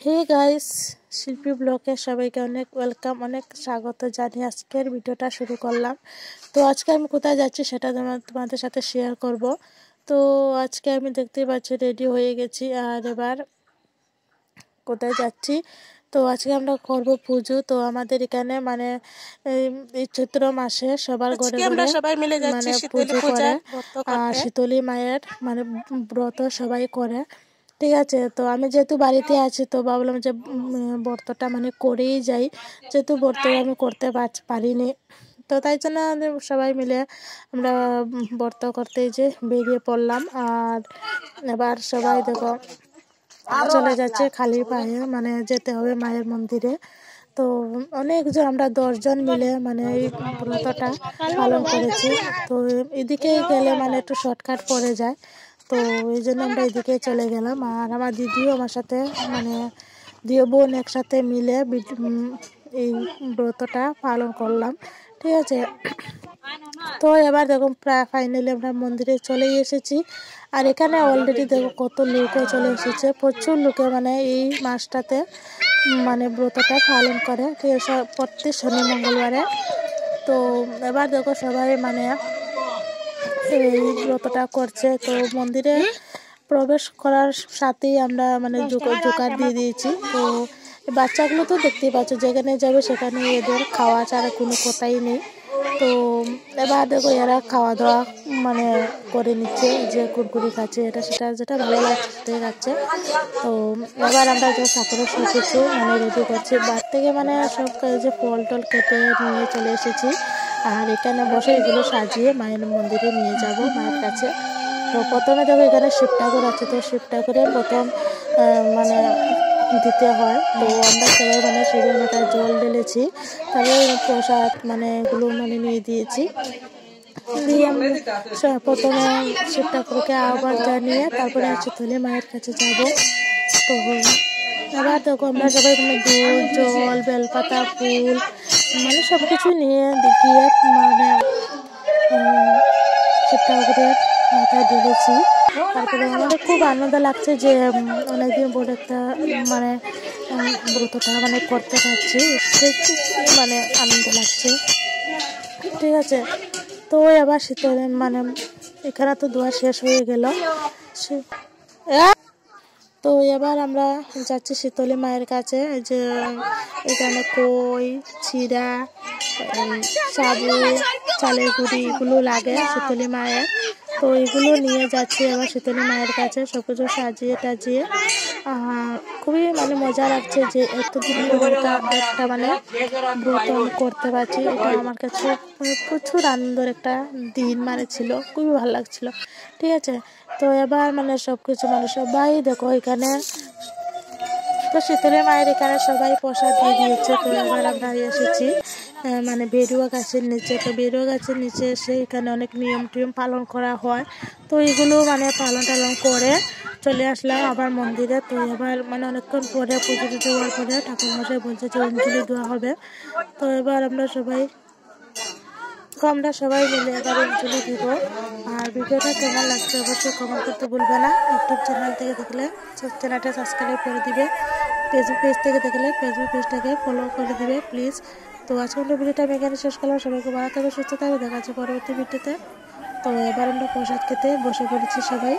Hey guys, শিল্পী ব্লগে সবাইকে অনেক ওয়েলকাম, অনেক স্বাগত জানিয়ে আজকের ভিডিওটা শুরু করলাম। তো আজকে আমি কোথায় যাচ্ছি সেটা তোমাদের সাথে শেয়ার করব। তো আজকে আমি দেখতেই পাচ্ছি রেডি হয়ে গেছি, আর এবার কোথায় যাচ্ছি, তো আজকে আমরা করব পুজো। তো আমাদের এখানে মানে এই চৈত্র মাসে সবার ঘরে ঘরে মানে পুজো করে, আর শীতলী মায়ের মানে ব্রত সবাই করে। ঠিক আছে, তো আমি যেহেতু বাড়িতে আছি তো ভাবলাম যে ব্রতটা মানে করেই যাই, যেহেতু ব্রত আমি করতে পারিনি। তো তাই জন্য সবাই মিলে আমরা ব্রত করতেই যে বেরিয়ে পড়লাম। আর এবার সবাই দেখো চলে যাচ্ছে খালি পায়ে, মানে যেতে হবে মায়ের মন্দিরে। তো অনেকজন, আমরা 10 জন মিলে মানে এই ব্রতটা পালন করেছি। তো এদিকে গেলে মানে একটু শর্টকাট পড়ে যায়, তো এই জন্য আমরা এদিকে চলে গেলাম। আর আমার দিদিও আমার সাথে, মানে দিও বোন একসাথে মিলে এই ব্রতটা পালন করলাম। ঠিক আছে, তো এবার দেখো প্রায় ফাইনালি আমরা মন্দিরে চলেই এসেছি। আর এখানে অলরেডি দেখো কত লোকও চলে এসেছে, প্রচুর লোকে মানে এই মাসটাতে মানে ব্রতটা পালন করে, ঠিক আছে, প্রত্যেক শনি মঙ্গলবারে। তো এবার দেখো সবাই মানে এই ব্রতটা করছে। তো মন্দিরে প্রবেশ করার সাথেই আমরা মানে জোগাড় দিয়ে দিয়েছি। তো বাচ্চাগুলো তো দেখতেই পাচ্ছ, যেখানে যাবে সেখানে এদের খাওয়া ছাড়া কোনো কথাই নেই। তো এবার দেখো এরা খাওয়া দাওয়া মানে করে নিচ্ছে, যে কুরকুরি খাচ্ছে, এটা সেটা যেটা ভালো লাগছে সেটাই খাচ্ছে। তো এবার আমরা যে ঠাকুরের শিখেছি মানে রেডি করছি, বার থেকে মানে সব যে ফল টল কেটে নিয়ে চলে এসেছি। আর এখানে বসে এগুলো সাজিয়ে মায়ের মন্দিরে নিয়ে যাব, মায়ের কাছে। তো প্রথমে দেখো এখানে শিব ঠাকুর আছে, তো শিব ঠাকুরের প্রথম মানে দিতে হয়। তো আমরা সবাই মানে শিবের মাথায় জল ঢেলেছি, তারপরে প্রসাদ মানে এগুলো মানে নিয়ে দিয়েছি। দিয়ে প্রথমে শিব ঠাকুরকে আহ্বান জানিয়ে তারপরে শীতলী মায়ের কাছে যাব। তো এবার দেখো আমরা সবাই মানে দুধ, জল, বেলপাতা, ফুল মানে সব কিছু নিয়ে গিয়ে মানে শিব ঠাকুরের মাথায় ঢেলেছি। তারপরে আমাদের খুব আনন্দ লাগছে যে অনেকদিন পরে একটা মানে ব্রতটা মানে করতে পারছি, মানে আনন্দ লাগছে। ঠিক আছে, তো এবার শীতলে মানে এখানে তো দোয়া শেষ হয়ে গেল। তো এবার আমরা যাচ্ছি শীতলী মায়ের কাছে। যে এখানে কই, চিড়া, সাবু, চালের গুঁড়ি এগুলো লাগে শীতলী মায়ের। তো এগুলো নিয়ে যাচ্ছি আবার শীতলী মায়ের কাছে, সব কিছু সাজিয়ে টাজিয়ে। খুবই মানে মজা লাগছে যে এতদিন পরে একটা মানে ব্রত আমি করতে পারছি। এটা আমার কাছে প্রচুর আনন্দের একটা দিন মানে ছিল, খুবই ভালো লাগছিল। ঠিক আছে, তো এবার মানে সব কিছু মানে সবাই দেখো এখানে, তো শীতলী মায়ের এখানে সবাই প্রসাদ দিয়ে দিয়েছে। তো এবার আমরা এসেছি মানে বেরুয়া গাছের নিচে। তো বেরুয়া গাছের নিচে এসে এখানে অনেক নিয়ম টিয়ম পালন করা হয়। তো এগুলো মানে পালন টালন করে চলে আসলাম আবার মন্দিরে। তো এবার মানে অনেকক্ষণ পরে পুজো টুজো হওয়ার পরে ঠাকুরমশাই বলছে যে অঞ্জলি দেওয়া হবে। তো এবার আমরা সবাই মিলে এবার অঞ্জলি দিব। আর ভিডিওটা কেমন লাগছে অবশ্যই কমেন্ট করতে ভুলবে না। ইউটিউব চ্যানেল থেকে দেখলে চ্যানেলটা সাবস্ক্রাইব করে দিবে, ফেসবুক পেজ থেকে দেখলে ফেসবুক পেজটাকে ফলো করে দিবে প্লিজ। তো আজকের ভিডিওটা আমি এখানে শেষ করলাম। সবাইকে ভালো থাকবে, সুস্থ থাকবে, দেখা যাচ্ছে পরবর্তী ভিডিওতে। তো এবার আমরা প্রসাদ খেতে বসে পড়েছি সবাই।